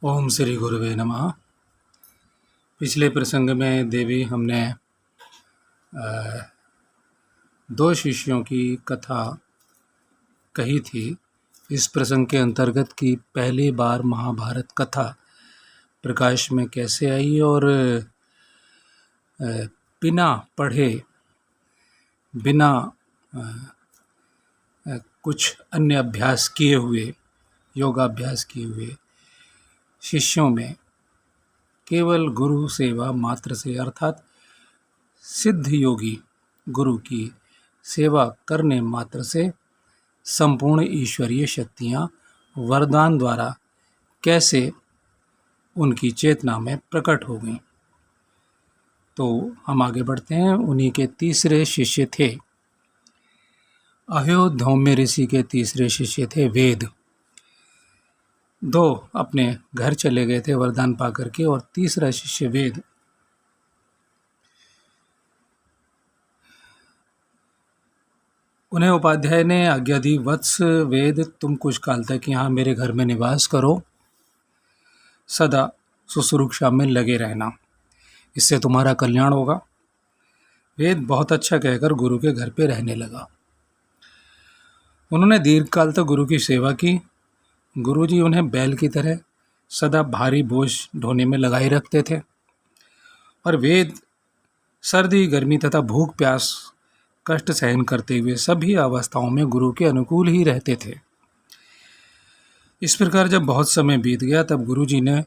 ओम श्री गुरुवे नमः। पिछले प्रसंग में देवी हमने दो शिष्यों की कथा कही थी। इस प्रसंग के अंतर्गत की पहली बार महाभारत कथा प्रकाश में कैसे आई और बिना पढ़े, बिना कुछ अन्य अभ्यास किए हुए, योगाभ्यास किए हुए शिष्यों में केवल गुरु सेवा मात्र से, अर्थात सिद्ध योगी गुरु की सेवा करने मात्र से संपूर्ण ईश्वरीय शक्तियाँ वरदान द्वारा कैसे उनकी चेतना में प्रकट हो गईं। तो हम आगे बढ़ते हैं। उन्हीं के तीसरे शिष्य थे, अहोधौम्य ऋषि के तीसरे शिष्य थे वेद। दो अपने घर चले गए थे वरदान पा करके, और तीसरा शिष्य वेद उन्हें उपाध्याय ने आज्ञा दी, वत्स वेद, तुम कुछ काल तक यहाँ मेरे घर में निवास करो, सदा शुश्रूषा में लगे रहना, इससे तुम्हारा कल्याण होगा। वेद बहुत अच्छा कहकर गुरु के घर पे रहने लगा। उन्होंने दीर्घ काल तक गुरु की सेवा की। गुरुजी उन्हें बैल की तरह सदा भारी बोझ ढोने में लगाए रखते थे, और वेद सर्दी, गर्मी तथा भूख प्यास कष्ट सहन करते हुए सभी अवस्थाओं में गुरु के अनुकूल ही रहते थे। इस प्रकार जब बहुत समय बीत गया, तब गुरुजी ने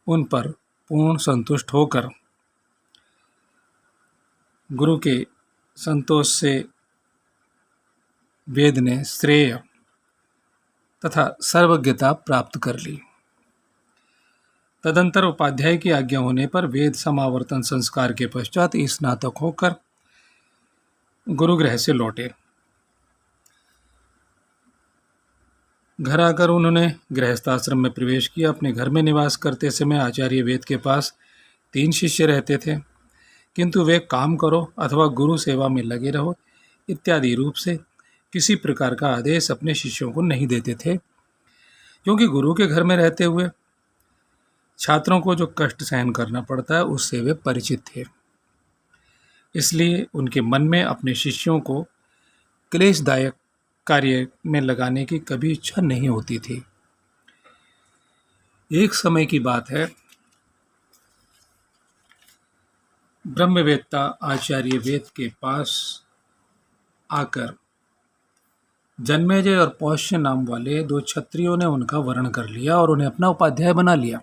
उन पर पूर्ण संतुष्ट होकर गुरु के संतोष से वेद ने श्रेय तथा सर्वज्ञता प्राप्त कर ली। तदंतर उपाध्याय की आज्ञा होने पर वेद समावर्तन संस्कार के पश्चात स्नातक होकर गुरुगृह से लौटे। घर आकर उन्होंने गृहस्थाश्रम में प्रवेश किया। अपने घर में निवास करते समय आचार्य वेद के पास 3 शिष्य रहते थे, किंतु वे काम करो अथवा गुरु सेवा में लगे रहो इत्यादि रूप से किसी प्रकार का आदेश अपने शिष्यों को नहीं देते थे, क्योंकि गुरु के घर में रहते हुए छात्रों को जो कष्ट सहन करना पड़ता है उससे वे परिचित थे। इसलिए उनके मन में अपने शिष्यों को क्लेशदायक कार्य में लगाने की कभी इच्छा नहीं होती थी। एक समय की बात है, ब्रह्मवेत्ता आचार्य वेद के पास आकर जन्मेजय और पौष्य नाम वाले 2 क्षत्रियों ने उनका वरण कर लिया और उन्हें अपना उपाध्याय बना लिया।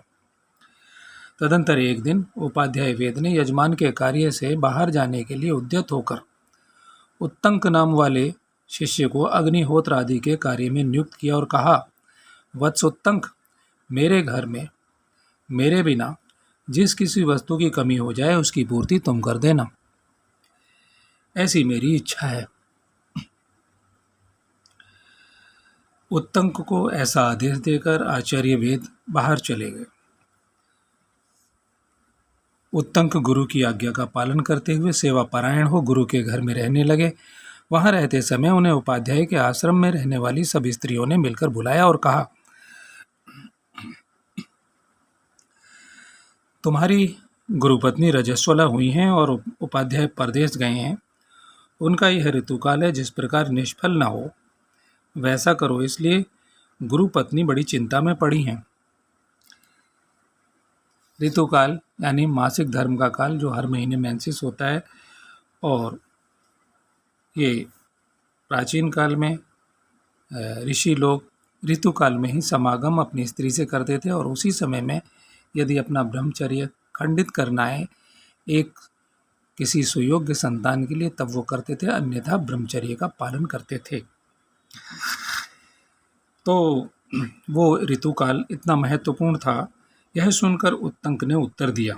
तदंतर एक दिन उपाध्याय वेद ने यजमान के कार्य से बाहर जाने के लिए उद्यत होकर उत्तंक नाम वाले शिष्य को अग्निहोत्र आदि के कार्य में नियुक्त किया और कहा, वत्स उत्तंक, मेरे घर में मेरे बिना जिस किसी वस्तु की कमी हो जाए उसकी पूर्ति तुम कर देना, ऐसी मेरी इच्छा है। उत्तंक को ऐसा आदेश देकर आचार्य वेद बाहर चले गए। उत्तंक गुरु की आज्ञा का पालन करते हुए सेवा परायण हो गुरु के घर में रहने लगे। वहां रहते समय उन्हें उपाध्याय के आश्रम में रहने वाली सभी स्त्रियों ने मिलकर बुलाया और कहा, तुम्हारी गुरुपत्नी रजस्वला हुई हैं और उपाध्याय परदेश गए हैं। उनका यह ऋतुकाल है, जिस प्रकार निष्फल न हो वैसा करो, इसलिए गुरुपत्नी बड़ी चिंता में पड़ी हैं। ऋतुकाल यानी मासिक धर्म का काल, जो हर महीने मेंसेस होता है, और ये प्राचीन काल में ऋषि लोग ऋतुकाल में ही समागम अपनी स्त्री से करते थे, और उसी समय में यदि अपना ब्रह्मचर्य खंडित करना है एक किसी सुयोग्य संतान के लिए, तब वो करते थे, अन्यथा ब्रह्मचर्य का पालन करते थे। तो वो ऋतुकाल इतना महत्वपूर्ण था। यह सुनकर उत्तंक ने उत्तर दिया,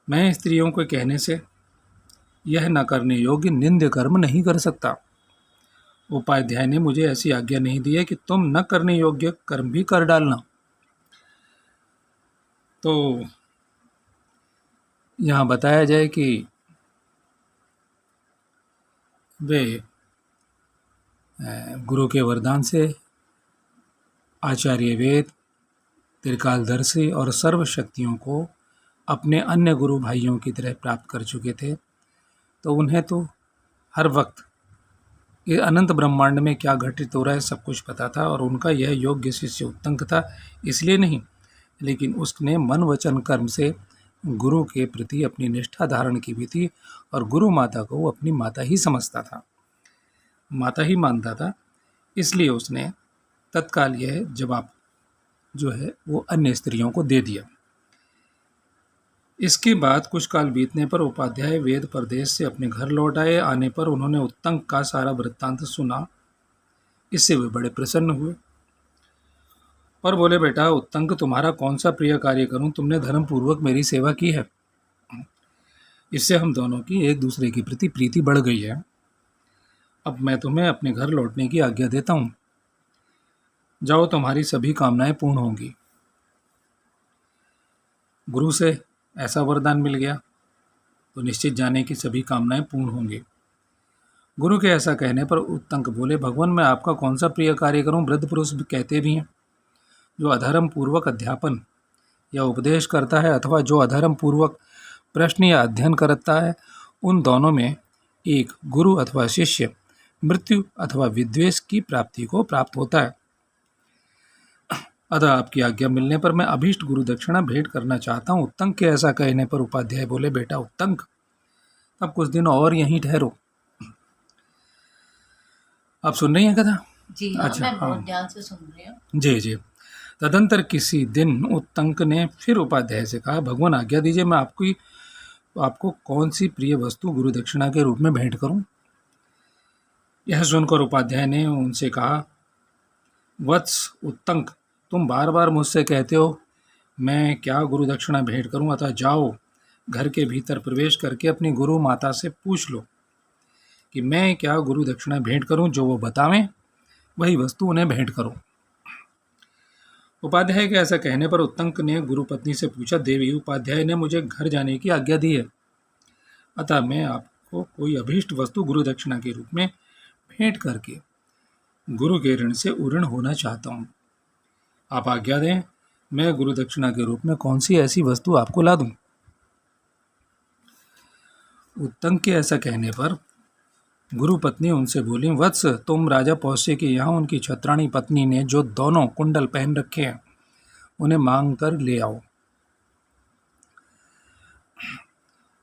मैं स्त्रियों के कहने से यह न करने योग्य निंद्य कर्म नहीं कर सकता। उपाध्याय ने मुझे ऐसी आज्ञा नहीं दी है कि तुम न करने योग्य कर्म भी कर डालना। तो यहाँ बताया जाए कि वे गुरु के वरदान से आचार्य वेद, त्रिकालदर्शी और सर्व शक्तियों को अपने अन्य गुरु भाइयों की तरह प्राप्त कर चुके थे, तो उन्हें तो हर वक्त ये अनंत ब्रह्मांड में क्या घटित हो रहा है सब कुछ पता था। और उनका यह योग्य शिष्य उत्तंक था, इसलिए नहीं, लेकिन उसने मन वचन कर्म से गुरु के प्रति अपनी निष्ठा धारण की भी थी और गुरु माता को वो अपनी माता ही समझता था, माता ही मानता था। इसलिए उसने तत्काल यह जवाब जो है वो अन्य स्त्रियों को दे दिया। इसके बाद कुछ काल बीतने पर उपाध्याय वेद प्रदेश से अपने घर लौट आए। आने पर उन्होंने उत्तंक का सारा वृत्तांत सुना। इससे वे बड़े प्रसन्न हुए और बोले, बेटा उत्तंक, तुम्हारा कौन सा प्रिय कार्य करूं? तुमने धर्मपूर्वक मेरी सेवा की है, इससे हम दोनों की एक दूसरे के प्रति प्रीति बढ़ गई है। अब मैं तुम्हें अपने घर लौटने की आज्ञा देता हूं। जाओ, तुम्हारी सभी कामनाएं पूर्ण होंगी। गुरु से ऐसा वरदान मिल गया तो निश्चित जाने की सभी कामनाएं पूर्ण होंगी। गुरु के ऐसा कहने पर उत्तंक बोले, भगवान, मैं आपका कौन सा प्रिय कार्य करूं? वृद्ध पुरुष कहते भी हैं, जो अधर्म पूर्वक अध्यापन या उपदेश करता है अथवा जो अधर्म पूर्वक प्रश्न या अध्ययन करता है, उन दोनों में एक गुरु अथवा शिष्य मृत्यु अथवा विद्वेष की प्राप्ति को प्राप्त होता है। अतः आपकी आज्ञा मिलने पर मैं अभीष्ट गुरु दक्षिणा भेंट करना चाहता हूँ। उत्तंक के ऐसा कहने पर उपाध्याय बोले, बेटा उत्तंक, अब कुछ दिन और यहीं ठहरो। आप सुन रही हैं कथा? जी हाँ, अच्छा, मैं बहुत हाँ ध्यान से सुन रही हूँ। जी जी। तदंतर किसी दिन उत्तंक ने फिर उपाध्याय से कहा, भगवान आज्ञा दीजिए, मैं आपको कौन सी प्रिय वस्तु गुरु दक्षिणा के रूप में भेंट करूं? यह सुनकर उपाध्याय ने उनसे कहा, वत्स उत्तंक, तुम बार बार मुझसे कहते हो मैं क्या गुरु दक्षिणा भेंट करूं, अतः जाओ घर के भीतर प्रवेश करके अपनी गुरु माता से पूछ लो कि मैं क्या गुरु दक्षिणा भेंट करूं। जो वो बतावें वही वस्तु उन्हें भेंट करो। उपाध्याय के ऐसा कहने पर उत्तंक ने गुरु पत्नी से पूछा, देवी, उपाध्याय ने मुझे घर जाने की आज्ञा दी है, अतः मैं आपको कोई अभीष्ट वस्तु गुरु दक्षिणा के रूप में भेंट करके गुरु के ऋण से उऋण होना चाहता हूँ। आप आज्ञा दें, मैं गुरु दक्षिणा के रूप में कौन सी ऐसी वस्तु आपको ला दूं? उत्तंक के ऐसा कहने पर गुरु पत्नी उनसे बोली, वत्स, तुम राजा पौष्य के यहाँ उनकी छत्राणी पत्नी ने जो दोनों कुंडल पहन रखे हैं उन्हें मांग कर ले आओ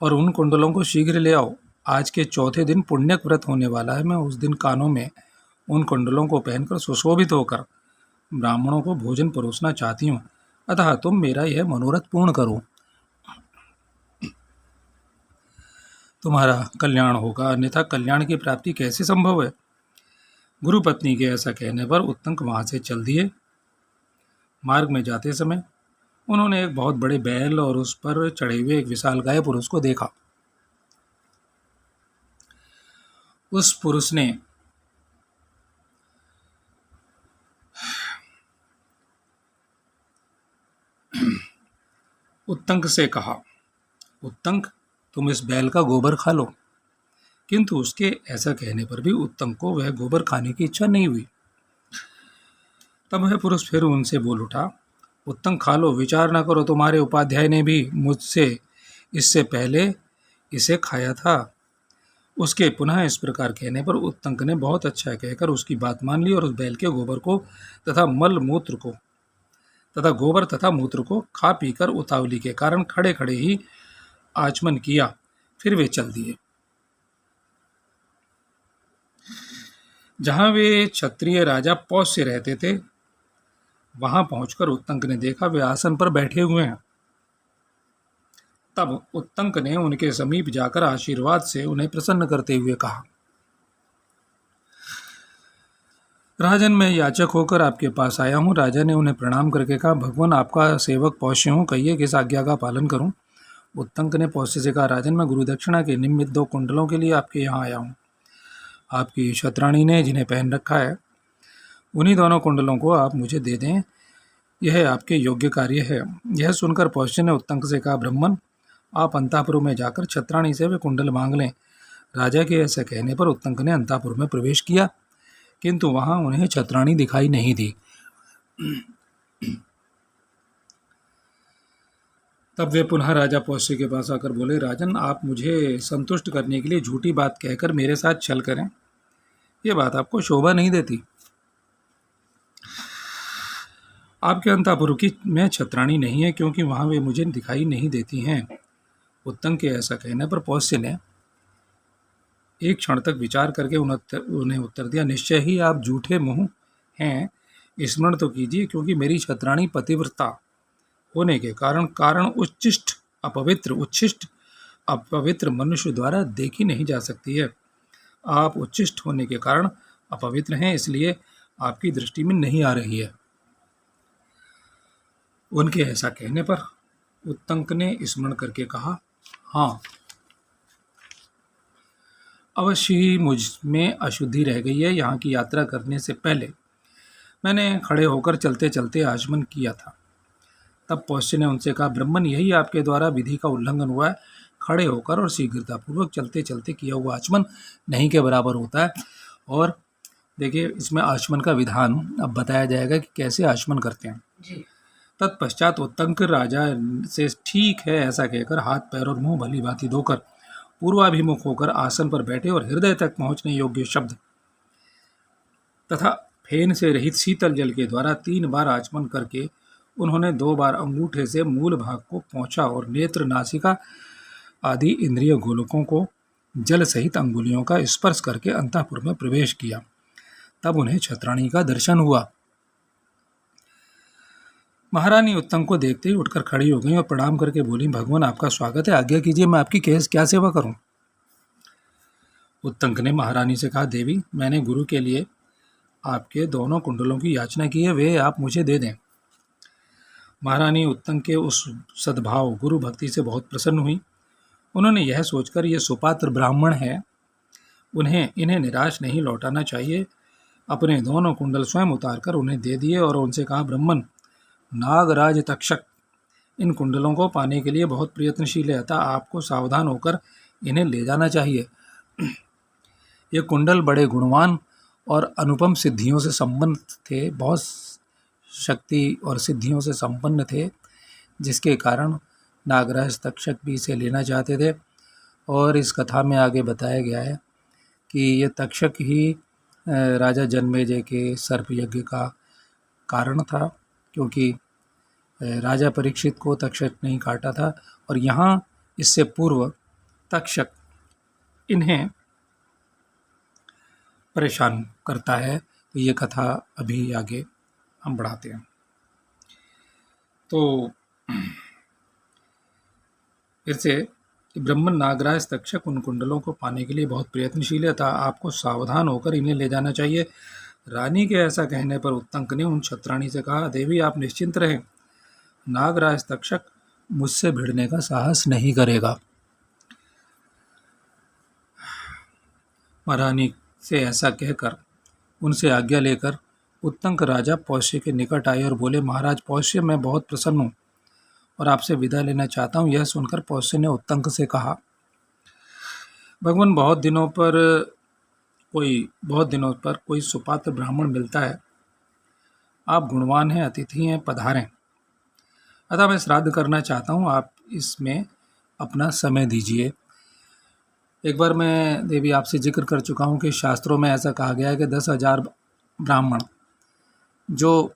और उन कुंडलों को शीघ्र ले आओ। आज के चौथे दिन पुण्यक व्रत होने वाला है। मैं उस दिन कानों में उन कुंडलों को पहनकर सुशोभित होकर ब्राह्मणों को भोजन परोसना चाहती हूँ, अतः तुम मेरा यह मनोरथ पूर्ण करो, तुम्हारा कल्याण होगा, अन्यथा कल्याण की प्राप्ति कैसे संभव है? गुरु पत्नी के ऐसा कहने पर उत्तंक वहां से चल दिए। मार्ग में जाते समय उन्होंने एक बहुत बड़े बैल और उस पर चढ़े हुए एक विशालकाय पुरुष को देखा। उस पुरुष ने उत्तंक से कहा, उत्तंक, तुम इस बैल का गोबर खा लो। किंतु उसके ऐसा कहने पर भी उत्तंक को वह गोबर खाने की इच्छा नहीं हुई। तब वह पुरुष फिर उनसे बोल उठा, उत्तंक, खा लो, विचार न करो, तुम्हारे उपाध्याय ने भी मुझसे इससे पहले इसे खाया था। उसके पुनः इस प्रकार कहने पर उत्तंक ने बहुत अच्छा कहकर उसकी बात मान ली और उस बैल के गोबर को तथा मल मूत्र को तथा गोबर तथा मूत्र को खा पीकर उतावली के कारण खड़े खड़े ही आचमन किया। फिर वे चल दिए। जहां वे क्षत्रिय राजा पौष्य रहते थे, वहां पहुंचकर उत्तंक ने देखा वे आसन पर बैठे हुए हैं। तब उत्तंक ने उनके समीप जाकर आशीर्वाद से उन्हें प्रसन्न करते हुए कहा, राजन, मैं याचक होकर आपके पास आया हूँ। राजा ने उन्हें प्रणाम करके कहा, भगवान, आपका सेवक पौष्य हूँ, कहिए किस आज्ञा का पालन करूँ? उत्तंक ने पौष्य से कहा, राजन, मैं गुरु दक्षिणा के निमित्त 2 कुंडलों के लिए आपके यहाँ आया हूँ। आपकी छत्राणी ने जिन्हें पहन रखा है, उन्हीं दोनों कुंडलों को आप मुझे दे दें, यह आपके योग्य कार्य है। यह सुनकर पौष्य ने उत्तंक से कहा, ब्राह्मण, आप अंतापुर में जाकर छत्राणी से वे कुंडल मांग लें। राजा के ऐसे कहने पर उत्तंक ने अंतापुर में प्रवेश किया, किंतु वहां उन्हें छत्राणी दिखाई नहीं दी। तब वे पुनः राजा पौष्य के पास आकर बोले, राजन, आप मुझे संतुष्ट करने के लिए झूठी बात कहकर मेरे साथ छल करें, ये बात आपको शोभा नहीं देती। आपके अंतःपुर की में छत्राणी नहीं है, क्योंकि वहां वे मुझे दिखाई नहीं देती हैं। उत्तंग के ऐसा कहने पर पौष्य ने एक क्षण तक विचार करके उन्हें उत्तर दिया, निश्चय ही आप झूठे मुंह हैं। स्मरण तो कीजिए, क्योंकि मेरी छत्राणी पतिव्रता होने के कारण उच्छिष्ट अपवित्र मनुष्य द्वारा देखी नहीं जा सकती है। आप उच्छिष्ट होने के कारण अपवित्र हैं, इसलिए आपकी दृष्टि में नहीं आ रही है। उनके ऐसा कहने पर उत्तंक ने स्मरण करके कहा, हाँ, अवश्य ही मुझ में अशुद्धि रह गई है। यहाँ की यात्रा करने से पहले मैंने खड़े होकर चलते चलते आचमन किया था। तब पौष्य ने उनसे कहा, ब्रह्मन, यही आपके द्वारा विधि का उल्लंघन हुआ है। खड़े होकर और शीघ्रतापूर्वक चलते चलते किया हुआ आचमन नहीं के बराबर होता है। और देखिए, इसमें आचमन का विधान अब बताया जाएगा कि कैसे आचमन करते हैं जी। तत्पश्चात उत्तंक राजा से ठीक है ऐसा कहकर हाथ पैर और मुंह भली भांति धोकर पूर्वाभिमुख होकर आसन पर बैठे और हृदय तक पहुंचने योग्य शब्द तथा फेन से रहित शीतल जल के द्वारा 3 बार आचमन करके उन्होंने 2 बार अंगूठे से मूल भाग को पहुंचा और नेत्र, नासिका आदि इंद्रिय गोलकों को जल सहित अंगुलियों का स्पर्श करके अंतःपुर में प्रवेश किया। तब उन्हें छत्राणी का दर्शन हुआ। महारानी उत्तंक को देखते ही उठकर खड़ी हो गई और प्रणाम करके बोली, भगवान, आपका स्वागत है, आज्ञा कीजिए, मैं आपकी क्या सेवा करूं। उत्तंक ने महारानी से कहा, देवी, मैंने गुरु के लिए आपके दोनों कुंडलों की याचना की है, वे आप मुझे दे दें। महारानी उत्तंक के उस सद्भाव गुरु भक्ति से बहुत प्रसन्न हुई। उन्होंने यह सोचकर ये सुपात्र ब्राह्मण है, इन्हें निराश नहीं लौटाना चाहिए, अपने दोनों कुंडल स्वयं उतारकर उन्हें दे दिए और उनसे कहा, ब्राह्मण, नागराज तक्षक इन कुंडलों को पाने के लिए बहुत प्रयत्नशील है, अतः आपको सावधान होकर इन्हें ले जाना चाहिए। ये कुंडल बड़े गुणवान और अनुपम सिद्धियों से संपन्न थे, बहुत शक्ति और सिद्धियों से संपन्न थे, जिसके कारण नागराज तक्षक भी इसे लेना चाहते थे। और इस कथा में आगे बताया गया है कि ये तक्षक ही राजा जन्मेजय के सर्प यज्ञ का कारण था, क्योंकि राजा परीक्षित को तक्षक नहीं काटा था और यहाँ इससे पूर्व तक्षक इन्हें परेशान करता है। तो ये कथा अभी आगे हम बढ़ाते हैं। तो फिर से, ब्रह्मन, नागराज तक्षक उन कुंडलों को पाने के लिए बहुत प्रयत्नशील है, था आपको सावधान होकर इन्हें ले जाना चाहिए। रानी के ऐसा कहने पर उत्तंक ने उन छत्राणी से कहा, देवी, आप निश्चिंत रहें, नागराज तक्षक मुझसे भिड़ने का साहस नहीं करेगा। महारानी से ऐसा कहकर उनसे आज्ञा लेकर उत्तंक राजा पौष्य के निकट आए और बोले, महाराज पौष्य, मैं बहुत प्रसन्न हूँ और आपसे विदा लेना चाहता हूँ। यह सुनकर पौष्य ने उत्तंक से कहा, भगवान, बहुत दिनों पर कोई सुपात्र ब्राह्मण मिलता है। आप गुणवान हैं, अतिथि हैं, पधारें। अतः मैं श्राद्ध करना चाहता हूँ, आप इसमें अपना समय दीजिए। एक बार मैं देवी आपसे जिक्र कर चुका हूँ कि शास्त्रों में ऐसा कहा गया है कि 10,000 ब्राह्मण जो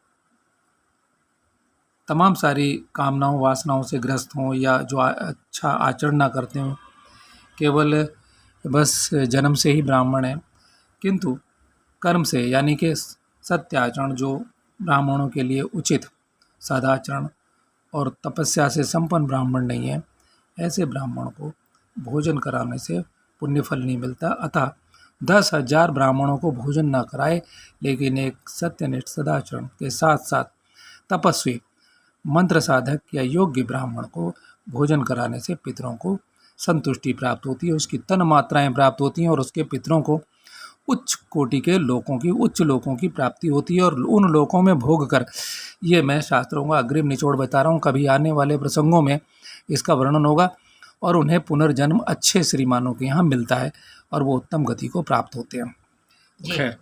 तमाम सारी कामनाओं वासनाओं से ग्रस्त हों या जो अच्छा आचरण ना करते हों, केवल बस जन्म से ही ब्राह्मण हैं, किंतु कर्म से यानी कि सत्य आचरण जो ब्राह्मणों के लिए उचित सदाचरण और तपस्या से संपन्न ब्राह्मण नहीं है, ऐसे ब्राह्मण को भोजन कराने से पुण्यफल नहीं मिलता। अतः 10,000 ब्राह्मणों को भोजन न कराए, लेकिन एक सत्यनिष्ठ सदाचरण के साथ साथ तपस्वी मंत्र साधक या योग्य ब्राह्मण को भोजन कराने से पितरों को संतुष्टि प्राप्त होती है, उसकी तन मात्राएं प्राप्त होती हैं और उसके पितरों को उच्च कोटि के उच्च लोकों की प्राप्ति होती है और उन लोकों में भोग कर, ये मैं शास्त्रों का अग्रिम निचोड़ बता रहा हूँ, कभी आने वाले प्रसंगों में इसका वर्णन होगा और उन्हें पुनर्जन्म अच्छे श्रीमानों के यहाँ मिलता है और वो उत्तम गति को प्राप्त होते हैं। खैर,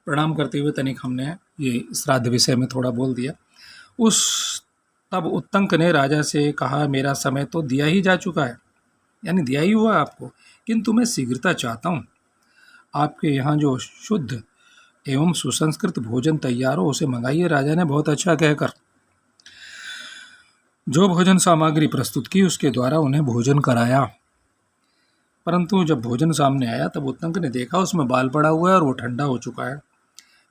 प्रणाम करते हुए तनिक हमने ये श्राद्ध विषय में थोड़ा बोल दिया। उस तब उत्तंक ने राजा से कहा, मेरा समय तो दिया ही जा चुका है, यानी दिया ही हुआ है आपको, किंतु मैं शीघ्रता चाहता हूँ। आपके यहाँ जो शुद्ध एवं सुसंस्कृत भोजन तैयार हो उसे मंगाइए। राजा ने बहुत अच्छा कहकर जो भोजन सामग्री प्रस्तुत की उसके द्वारा उन्हें भोजन कराया। परंतु जब भोजन सामने आया तब उत्तंक ने देखा उसमें बाल पड़ा हुआ है और वो ठंडा हो चुका है।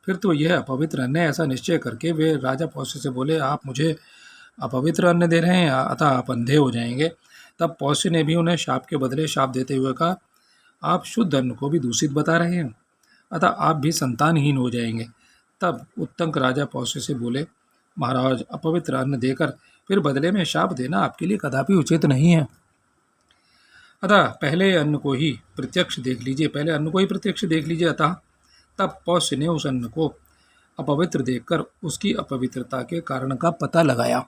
फिर तो यह अपवित्र अन्न है, ऐसा निश्चय करके वे राजा पौष्य से बोले, आप मुझे अपवित्र अन्न दे रहे हैं, अतः आप अंधे हो जाएंगे। तब पौष्य ने भी उन्हें शाप के बदले शाप देते हुए कहा, आप शुद्ध अन्न को भी दूषित बता रहे हैं, अतः आप भी संतानहीन हो जाएंगे। तब उत्तंक राजा पौष्य से बोले, महाराज, अपवित्र अन्न देकर फिर बदले में शाप देना आपके लिए कदापि उचित नहीं है। अतः पहले अन्न को ही प्रत्यक्ष देख लीजिए। अतः तब पौष्य ने उस अन्न को अपवित्र देखकर उसकी अपवित्रता के कारण का पता लगाया।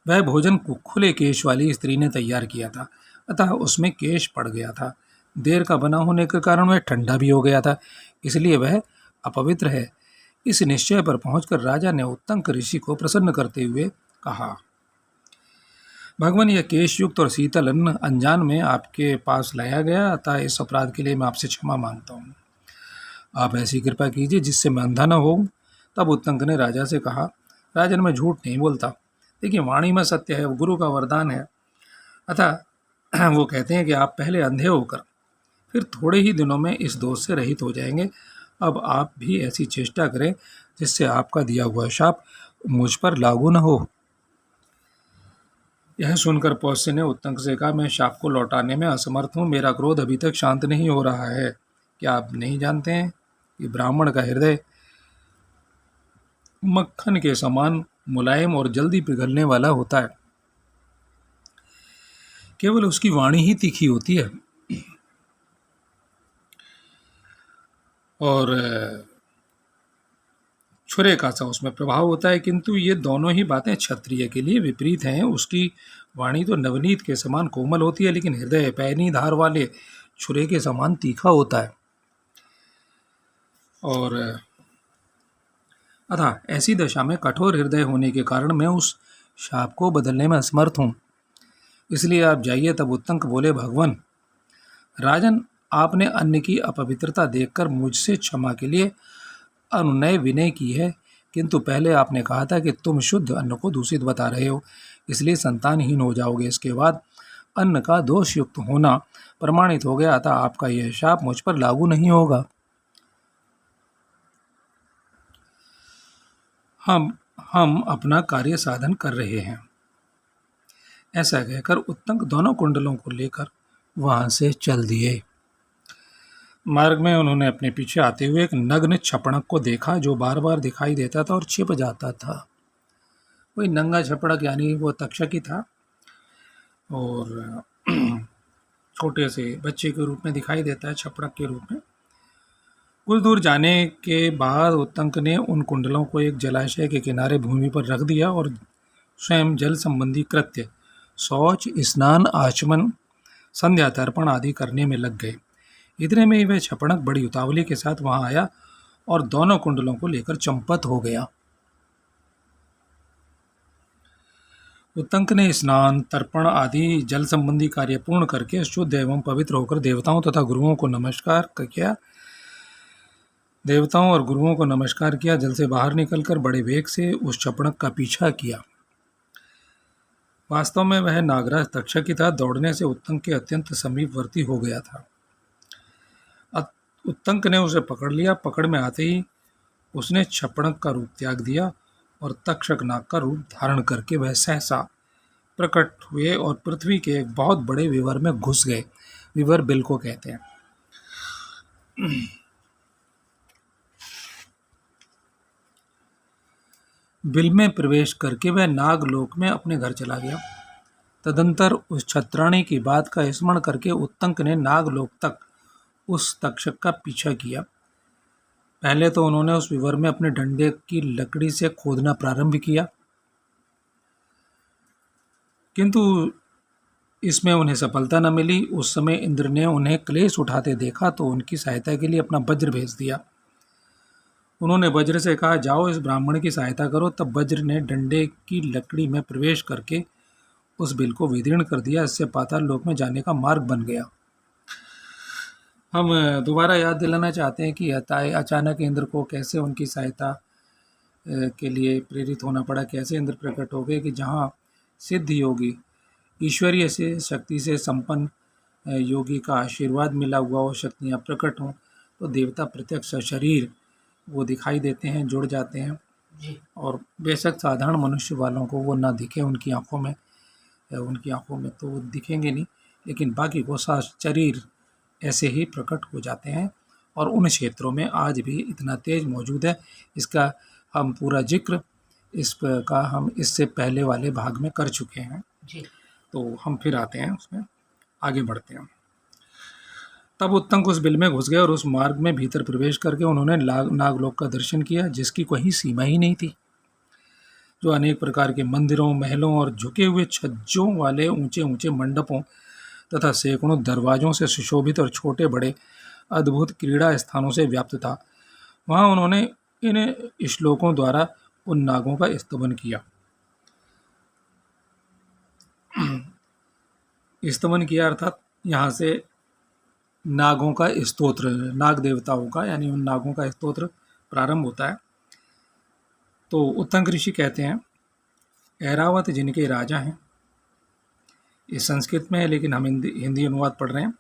वह भोजन खुले केश वाली स्त्री ने तैयार किया था, अतः उसमें केश पड़ गया था। देर का बना होने के कारण वह ठंडा भी हो गया था, इसलिए वह अपवित्र है। इस निश्चय पर पहुंचकर राजा ने उत्तंक ऋषि को प्रसन्न करते हुए कहा, भगवान, यह केश युक्त और शीतल अन्न अनजान में आपके पास लाया गया, अतः इस अपराध के लिए मैं आपसे क्षमा मांगता हूँ। आप ऐसी कृपा कीजिए जिससे मैं अंधा न हो। तब उत्तंक ने राजा से कहा, राजन, मैं झूठ नहीं बोलता। देखिए, वाणी में सत्य है, वो गुरु का वरदान है। अतः वो कहते हैं कि आप पहले अंधे होकर फिर थोड़े ही दिनों में इस दोष से रहित हो जाएंगे। अब आप भी ऐसी चेष्टा करें जिससे आपका दिया हुआ शाप मुझ पर लागू न हो। यह सुनकर पौष्य ने उत्तंक से कहा, मैं शाप को लौटाने में असमर्थ हूँ, मेरा क्रोध अभी तक शांत नहीं हो रहा है। क्या आप नहीं जानते हैं कि ब्राह्मण का हृदय मक्खन के समान मुलायम और जल्दी पिघलने वाला होता है, केवल उसकी वाणी ही तीखी होती है और छुरे का सा उसमें प्रभाव होता है, किंतु ये दोनों ही बातें क्षत्रिय के लिए विपरीत हैं। उसकी वाणी तो नवनीत के समान कोमल होती है, लेकिन हृदय पैनी धार वाले छुरे के समान तीखा होता है। और अतः ऐसी दशा में कठोर हृदय होने के कारण मैं उस शाप को बदलने में असमर्थ हूँ, इसलिए आप जाइए। तब उत्तंक बोले, भगवान, राजन, आपने अन्न की अपवित्रता देखकर मुझसे क्षमा के लिए अनुनय विनय की है, किंतु पहले आपने कहा था कि तुम शुद्ध अन्न को दूषित बता रहे हो, इसलिए संतानहीन हो जाओगे। इसके बाद अन्न का दोष युक्त होना प्रमाणित हो गया, अतः आपका यह शाप मुझ पर लागू नहीं होगा। हम अपना कार्य साधन कर रहे हैं। ऐसा कहकर उत्तंक दोनों कुंडलों को लेकर वहां से चल दिए। मार्ग में उन्होंने अपने पीछे आते हुए एक नग्न छपड़क को देखा जो बार बार दिखाई देता था और छिप जाता था। वही नंगा छपड़क, यानी वो तक्षक ही था और छोटे से बच्चे के रूप में दिखाई देता है, छपड़क के रूप में। कुछ दूर जाने के बाद उत्तंक ने उन कुंडलों को एक जलाशय के किनारे भूमि पर रख दिया और स्वयं जल संबंधी कृत्य, शौच, स्नान, आचमन, संध्या तर्पण आदि करने में लग गए। इतने में ही वह छपड़क बड़ी उतावली के साथ वहां आया और दोनों कुंडलों को लेकर चंपत हो गया। उत्तंक ने स्नान, तर्पण आदि जल संबंधी कार्य पूर्ण करके शुद्ध एवं पवित्र होकर देवताओं और गुरुओं को नमस्कार किया। जल से बाहर निकलकर बड़े वेग से उस छपड़क का पीछा किया। वास्तव में वह नागराज तक्षक ही था। दौड़ने से उत्तंक के अत्यंत समीपवर्ती हो गया था। उत्तंक ने उसे पकड़ लिया। पकड़ में आते ही उसने छपड़क का रूप त्याग दिया और तक्षक नाग का रूप धारण करके वह सहसा प्रकट हुए और पृथ्वी के एक बहुत बड़े विवर में घुस गए। विवर बिल को कहते हैं। बिल में प्रवेश करके वह नागलोक में अपने घर चला गया। तदंतर उस छत्राणी की बात का स्मरण करके उत्तंक ने नागलोक तक उस तक्षक का पीछा किया। पहले तो उन्होंने उस विवर में अपने डंडे की लकड़ी से खोदना प्रारंभ किया, किंतु इसमें उन्हें सफलता न मिली। उस समय इंद्र ने उन्हें क्लेश उठाते देखा तो उनकी सहायता के लिए अपना वज्र भेज दिया। उन्होंने वज्र से कहा, जाओ इस ब्राह्मण की सहायता करो। तब वज्र ने डंडे की लकड़ी में प्रवेश करके उस बिल को विदीर्ण कर दिया। इससे पाताल लोक में जाने का मार्ग बन गया। हम दोबारा याद दिलाना चाहते हैं कि अचानक इंद्र को कैसे उनकी सहायता के लिए प्रेरित होना पड़ा, कैसे इंद्र प्रकट हो गए कि जहाँ सिद्ध योगी, ईश्वरीय से शक्ति से संपन्न योगी का आशीर्वाद मिला हुआ हो, शक्तियाँ प्रकट हों, तो देवता प्रत्यक्ष शरीर वो दिखाई देते हैं, जुड़ जाते हैं। और बेशक साधारण मनुष्य वालों को वो ना दिखे, उनकी आंखों में तो वो दिखेंगे नहीं, लेकिन बाकी को शरीर ऐसे ही प्रकट हो जाते हैं। और उन क्षेत्रों में आज भी इतना तेज मौजूद है। इसका हम पूरा जिक्र इसका हम इससे पहले वाले भाग में कर चुके हैं जी। तो हम फिर आते हैं, उसमें आगे बढ़ते हैं। तब उत्तंक उस बिल में घुस गए और उस मार्ग में भीतर प्रवेश करके उन्होंने नागलोक का दर्शन किया, जिसकी कोई सीमा ही नहीं थी, जो अनेक प्रकार के मंदिरों, महलों और झुके हुए छज्जों वाले ऊंचे ऊंचे मंडपों तथा सैकड़ों दरवाजों से सुशोभित और छोटे बड़े अद्भुत क्रीड़ा स्थानों से व्याप्त था। वहाँ उन्होंने इन श्लोकों द्वारा उन नागों का स्तवन किया। स्तवन किया अर्थात यहाँ से नागों का स्तोत्र, नाग देवताओं का, यानी उन नागों का स्तोत्र प्रारंभ होता है। तो उत्तंक ऋषि कहते हैं, ऐरावत जिनके राजा हैं, ये संस्कृत में है लेकिन हम हिंदी अनुवाद पढ़ रहे हैं।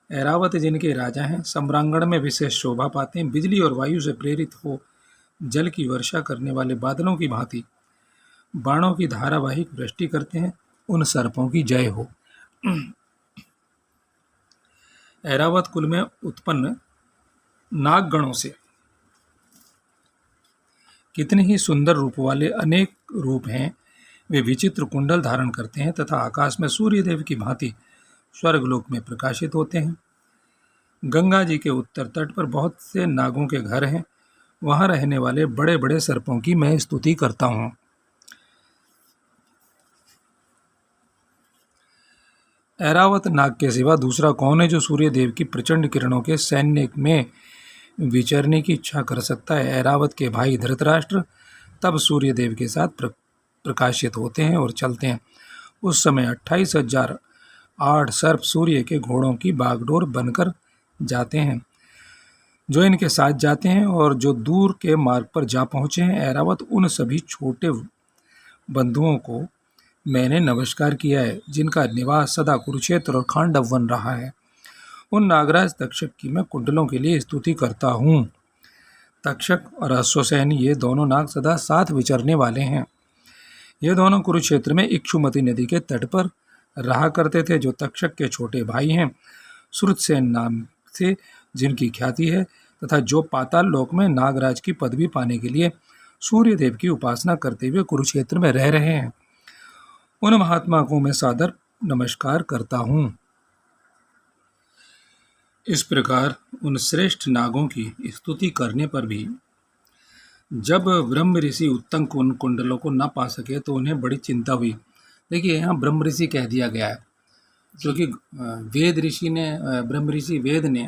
ऐरावत जिनके राजा हैं, सम्रांगण में विशेष शोभा पाते हैं, बिजली और वायु से प्रेरित हो जल की वर्षा करने वाले बादलों की भांति बाणों की धारावाहिक वृष्टि करते हैं, उन सर्पों की जय हो। ऐरावत कुल में उत्पन्न नागगणों से कितने ही सुंदर रूप वाले अनेक रूप हैं। वे विचित्र कुंडल धारण करते हैं तथा आकाश में सूर्यदेव की भांति स्वर्गलोक में प्रकाशित होते हैं। गंगा जी के उत्तर तट पर बहुत से नागों के घर हैं। वहाँ रहने वाले बड़े बड़े सर्पों की मैं स्तुति करता हूँ। ऐरावत नाग के सिवा दूसरा कौन है जो सूर्य देव की प्रचंड किरणों के सैन्य में विचरने की इच्छा कर सकता है। ऐरावत के भाई धृतराष्ट्र तब सूर्य देव के साथ प्रकाशित होते हैं और चलते हैं। उस समय 28,008 सर्प सूर्य के घोड़ों की बागडोर बनकर जाते हैं, जो इनके साथ जाते हैं और जो दूर के मार्ग पर जा पहुँचे हैं। ऐरावत उन सभी छोटे बंधुओं को मैंने नमस्कार किया है, जिनका निवास सदा कुरुक्षेत्र और खांडव वन रहा है। उन नागराज तक्षक की मैं कुंडलों के लिए स्तुति करता हूँ। तक्षक और अश्वसेन, ये दोनों नाग सदा साथ विचरने वाले हैं। ये दोनों कुरुक्षेत्र में इक्षुमती नदी के तट पर रहा करते थे, जो तक्षक के छोटे भाई हैं, श्रुतसेन नाम से जिनकी ख्याति है, तथा जो पाताल लोक में नागराज की पदवी पाने के लिए सूर्य देव की उपासना करते हुए कुरुक्षेत्र में रह रहे हैं। उन महात्मा को मैं सादर नमस्कार करता हूँ। इस प्रकार उन श्रेष्ठ नागों की स्तुति करने पर भी जब ब्रह्म ऋषि उत्तंक उन कुंडलों को न पा सके तो उन्हें बड़ी चिंता हुई। देखिए, यहाँ ब्रह्म ऋषि कह दिया गया है, क्योंकि ब्रह्म ऋषि वेद ने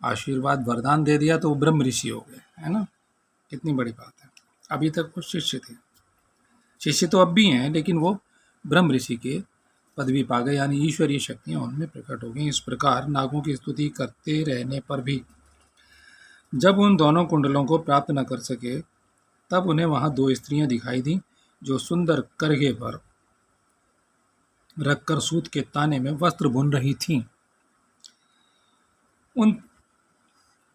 आशीर्वाद वरदान दे दिया तो वो ब्रह्म ऋषि हो गए, है ना। कितनी बड़ी बात है। अभी तक वो शिष्य थे, शिष्य तो अब भी हैं, लेकिन वो ब्रह्म ऋषि के पदवी पा गए, यानी ईश्वरीय शक्तियाँ उनमें प्रकट हो गई। इस प्रकार नागों की स्तुति करते रहने पर भी जब उन दोनों कुंडलों को प्राप्त न कर सके, तब उन्हें वहाँ 2 स्त्रियाँ दिखाई दी, जो सुंदर करघे पर रखकर सूत के ताने में वस्त्र बुन रही थीं। उन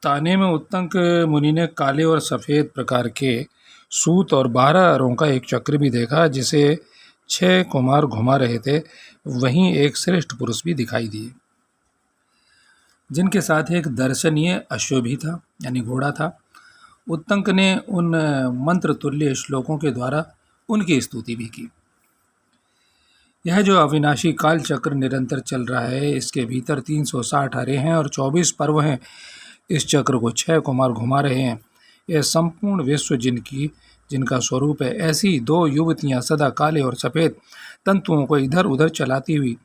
ताने में उत्तंक मुनि ने काले और सफ़ेद प्रकार के सूत और 12 अरों का एक चक्र भी देखा, जिसे 6 कुमार घुमा रहे थे। वहीं एक श्रेष्ठ पुरुष भी दिखाई दिए, जिनके साथ एक दर्शनीय अश्व भी था, यानी घोड़ा था। उत्तंक ने उन मंत्र तुल्य श्लोकों के द्वारा उनकी स्तुति भी की। यह जो अविनाशी काल चक्र निरंतर चल रहा है, इसके भीतर 360 अरे हैं और 24 पर्व हैं। इस चक्र को 6 कुमार घुमा रहे हैं। यह संपूर्ण विश्व जिनका स्वरूप है, ऐसी 2 युवतियाँ सदा काले और सफ़ेद तंतुओं को इधर उधर चलाती हुई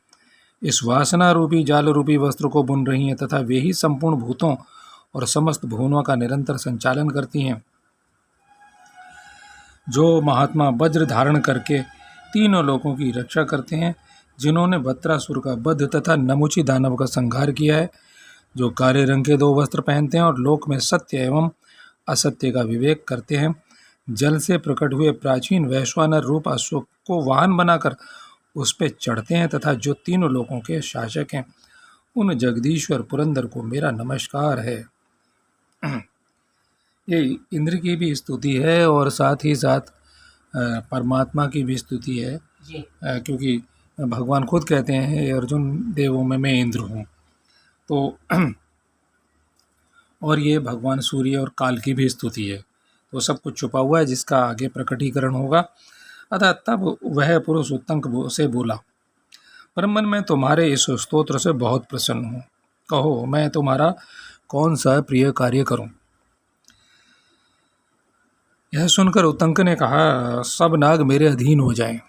इस वासना रूपी जाल रूपी वस्त्र को बुन रही हैं, तथा वे ही संपूर्ण भूतों और समस्त भुवनों का निरंतर संचालन करती हैं। जो महात्मा वज्र धारण करके तीनों लोगों की रक्षा करते हैं, जिन्होंने बत्रासुर का वध तथा नमुची दानव का संहार किया है, जो काले रंग के 2 वस्त्र पहनते हैं और लोक में सत्य एवं असत्य का विवेक करते हैं, जल से प्रकट हुए प्राचीन वैश्वानर रूप अश्व को वाहन बनाकर उस पे चढ़ते हैं तथा जो तीनों लोगों के शासक हैं, उन जगदीश्वर पुरंदर को मेरा नमस्कार है। ये इंद्र की भी स्तुति है और साथ ही साथ परमात्मा की भी स्तुति है जी। क्योंकि भगवान खुद कहते हैं, "हे अर्जुन, देवों में मैं इंद्र हूँ।" तो और ये भगवान सूर्य और काल की भी स्तुति है। तो सब कुछ छुपा हुआ है जिसका आगे प्रकटीकरण होगा। अतः तब वह पुरुष उत्तंक से बोला, "ब्रह्मन, मैं तुम्हारे इस स्तोत्र से बहुत प्रसन्न हूँ। कहो, मैं तुम्हारा कौन सा प्रिय कार्य करूँ?" यह सुनकर उत्तंक ने कहा, "सब नाग मेरे अधीन हो जाएं।"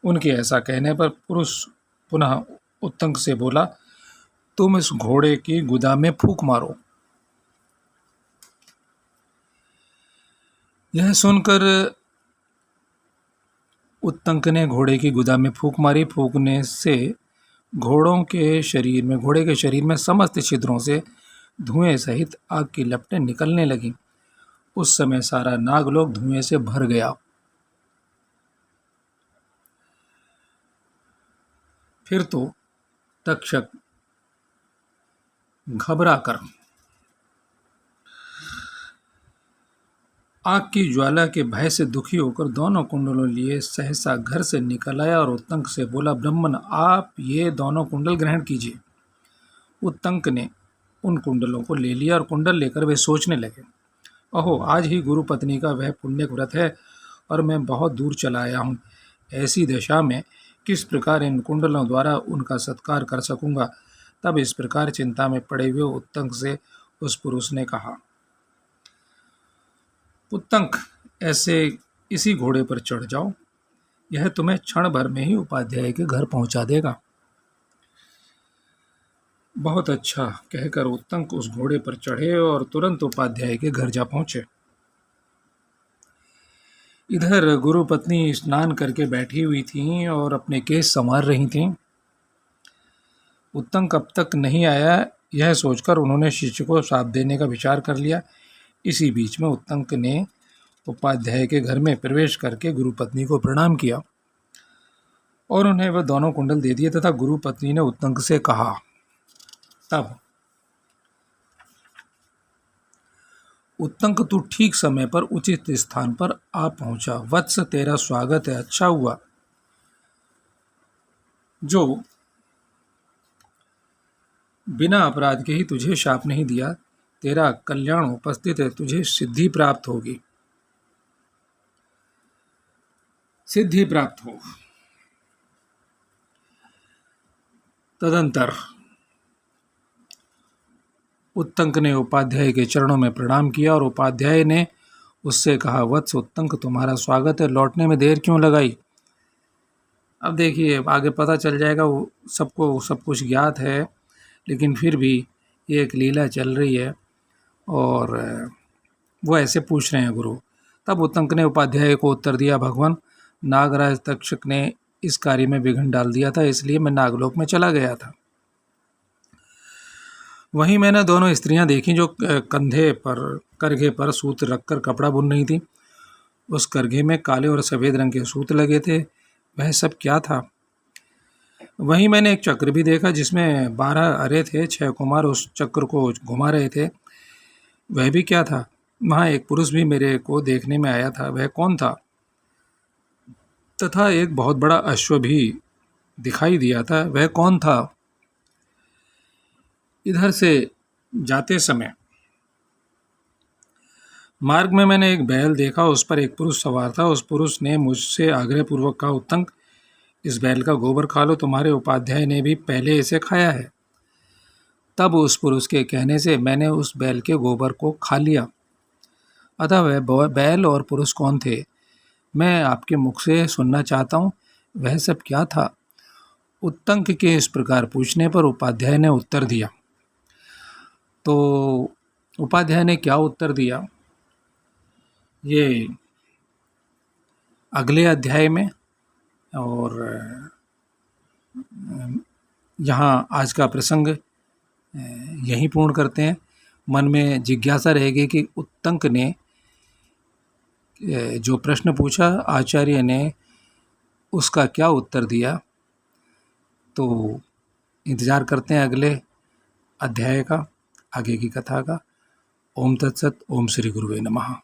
उनके ऐसा कहने पर पुरुष पुनः उत्तंक से बोला, "तुम इस घोड़े की गुदा में फूंक मारो।" यह सुनकर उत्तंक ने घोड़े की गुदा में फूंक मारी। फूंकने से घोड़े के शरीर में समस्त छिद्रों से धुएं सहित आग की लपटें निकलने लगीं। उस समय सारा नागलोक धुएं से भर गया। फिर तो तक्षक घबराकर आग की ज्वाला के भय से दुखी होकर दोनों कुंडलों लिए सहसा घर से निकल आया और उत्तंक से बोला, "ब्रह्मन, आप ये दोनों कुंडल ग्रहण कीजिए।" उत्तंक ने उन कुंडलों को ले लिया और कुंडल लेकर वे सोचने लगे, "अहो, आज ही गुरु पत्नी का वह पुण्य व्रत है और मैं बहुत दूर चला आया हूँ। ऐसी दशा में किस प्रकार इन कुंडलों द्वारा उनका सत्कार कर सकूँगा?" तब इस प्रकार चिंता में पड़े हुए उत्तंक से उस पुरुष ने कहा, "उत्तंक, ऐसे इसी घोड़े पर चढ़ जाओ, यह तुम्हें क्षण भर में ही उपाध्याय के घर पहुंचा देगा।" बहुत अच्छा कहकर उत्तंक उस घोड़े पर चढ़े और तुरंत उपाध्याय के घर जा पहुंचे। इधर गुरु पत्नी स्नान करके बैठी हुई थीं और अपने केस संवार रही थीं। उत्तंक अब तक नहीं आया, यह सोचकर उन्होंने शिष्य को श्राप देने का विचार कर लिया। इसी बीच में उत्तंक ने उपाध्याय के घर में प्रवेश करके गुरु पत्नी को प्रणाम किया और उन्हें वह दोनों कुंडल दे दिए तथा गुरु पत्नी ने उत्तंक से कहा, तब उत्तंक, तू ठीक समय पर उचित स्थान पर आ पहुंचा। वत्स, तेरा स्वागत है। अच्छा हुआ जो बिना अपराध के ही तुझे शाप नहीं दिया। तेरा कल्याण उपस्थित है, तुझे सिद्धि प्राप्त होगी, सिद्धि प्राप्त हो। तदंतर उत्तंक ने उपाध्याय के चरणों में प्रणाम किया और उपाध्याय ने उससे कहा, "वत्स उत्तंक, तुम्हारा स्वागत है। लौटने में देर क्यों लगाई?" अब देखिए, आगे पता चल जाएगा। वो सबको सब कुछ ज्ञात है, लेकिन फिर भी ये एक लीला चल रही है और वो ऐसे पूछ रहे हैं गुरु। तब उत्तंक ने उपाध्याय को उत्तर दिया, "भगवान, नागराज तक्षक ने इस कार्य में विघ्न डाल दिया था, इसलिए मैं नागलोक में चला गया था। वहीं मैंने दोनों स्त्रियां देखी जो करघे पर सूत रखकर कपड़ा बुन रही थी। उस करघे में काले और सफ़ेद रंग के सूत लगे थे। वह सब क्या था? वहीं मैंने एक चक्र भी देखा जिसमें 12 अरे थे। 6 कुमार उस चक्र को घुमा रहे थे। वह भी क्या था? वहाँ एक पुरुष भी मेरे को देखने में आया था। वह कौन था? तथा एक बहुत बड़ा अश्व भी दिखाई दिया था। वह कौन था? इधर से जाते समय मार्ग में मैंने एक बैल देखा, उस पर एक पुरुष सवार था। उस पुरुष ने मुझसे आग्रहपूर्वक कहा, उत्तंक, इस बैल का गोबर खा लो, तुम्हारे उपाध्याय ने भी पहले इसे खाया है। तब उस पुरुष के कहने से मैंने उस बैल के गोबर को खा लिया। अतः वह बैल और पुरुष कौन थे, मैं आपके मुख से सुनना चाहता हूँ। वह सब क्या था? उत्तंक के इस प्रकार पूछने पर उपाध्याय ने उत्तर दिया, तो उपाध्याय ने क्या उत्तर दिया, ये अगले अध्याय में। और यहाँ आज का प्रसंग यहीं पूर्ण करते हैं। मन में जिज्ञासा रहेगी कि उत्तंक ने जो प्रश्न पूछा, आचार्य ने उसका क्या उत्तर दिया। तो इंतज़ार करते हैं अगले अध्याय का, आगे की कथा का। ओम तत्सत। ओम श्री गुरुवे नमः।